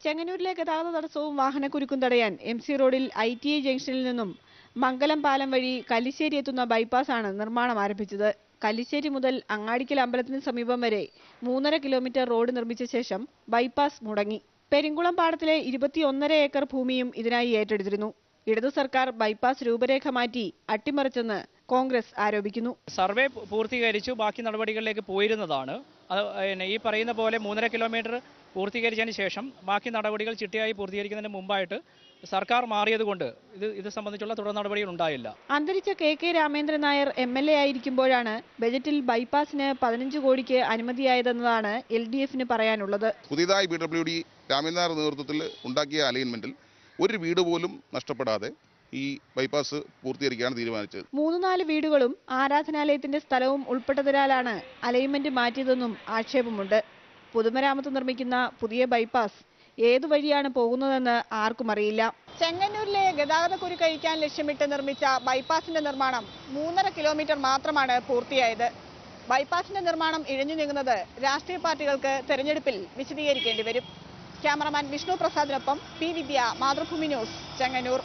ചെങ്ങന്നൂരിലെ ഗതാഗത തടസ്സവും വാഹനക്കുരുക്കും തടയാൻ MC റോഡിൽ ITI ജംഗ്ഷനിൽ നിന്നും മംഗലം പാലം വഴി കല്ലിശ്ശേരി എത്തുന്ന ബൈപ്പാസാണ് നിർമ്മാണം ആരംഭിച്ചത്. കല്ലിശ്ശേരി മുതൽ അങ്ങാടിക്കൽ അമ്പലത്തിന് സമീപം വരെ 3.5 കിലോമീറ്റർ റോഡ് നിർമ്മിച്ച ശേഷം ബൈപ്പാസ് മുടങ്ങി. പെരിങ്കുളം പാടത്തിലെ 21.5 ഏക്കർ ഭൂമിയും ഇതിനായി ഏറ്റെടുത്തിരുന്നു. ഇടതു സർക്കാർ ബൈപ്പാസ് രൂപരേഖ മാറ്റി അട്ടിമറിച്ചെന്ന് കോൺഗ്രസ് ആരോപിക്കുന്നു. സർവേ പൂർത്തീകരിച്ചു, ബാക്കി നടപടികളിലേക്ക് പോയിരുന്നതാണ്. ഈ പറയുന്ന പോലെ 3.5 കിലോമീറ്റർ പൂർത്തീകരിച്ചതിന് ശേഷം ബാക്കി നടപടികൾ ചിട്ടയായി പൂർത്തീകരിക്കുന്നതിന് മുമ്പായിട്ട് സർക്കാർ മാറിയതുകൊണ്ട് ഇത് സംബന്ധിച്ചുള്ള തുടർ നടപടികൾ ഉണ്ടായില്ല. അന്തരിച്ച KK രാമേന്ദ്രൻ നായർ MLA ആയിരിക്കുമ്പോഴാണ് ബജറ്റിൽ ബൈപ്പാസിന് 15 കോടിക്ക് അനുമതിയായതെന്നതാണ് LDFന് പറയാനുള്ളത്. പുതിയതായി PWD രാമേന്ദ്രൻ നായർ നേതൃത്വത്തിൽ ഉണ്ടാക്കിയ അലൈൻമെന്റിൽ ഒരു വീട് പോലും നഷ്ടപ്പെടാതെ ഈ ബൈപ്പാസ് പൂർത്തീകരിക്കാൻ തീരുമാനിച്ചത്. 3-4 വീടുകളും ആരാധനാലയത്തിന്റെ സ്ഥലവും ഉൾപ്പെട്ടതിനാലാണ് അലൈൻമെന്റ് മാറ്റിയതെന്നും ആക്ഷേപമുണ്ട്. പൊതുമരാമത്ത് നിർമ്മിക്കുന്ന പുതിയ ബൈപ്പാസ് ഏതു വഴിയാണ് പോകുന്നതെന്ന് ആർക്കും അറിയില്ല. ചെങ്ങന്നൂരിലെ ഗതാഗതക്കുരുക്ക് അഴിക്കാൻ ലക്ഷ്യമിട്ട് നിർമ്മിച്ച ബൈപ്പാസിന്റെ നിർമ്മാണം 3.5 കിലോമീറ്റർ മാത്രമാണ് പൂർത്തിയായത്. ബൈപ്പാസിന്റെ നിർമ്മാണം ഇഴഞ്ഞു നീങ്ങുന്നത് രാഷ്ട്രീയ പാർട്ടികൾക്ക് തെരഞ്ഞെടുപ്പിൽ വിശദീകരിക്കേണ്ടി വരും. ക്യാമറമാൻ വിഷ്ണു പ്രസാദിനൊപ്പം P. വിദ്യ, മാതൃഭൂമി ന്യൂസ്, ചെങ്ങന്നൂർ.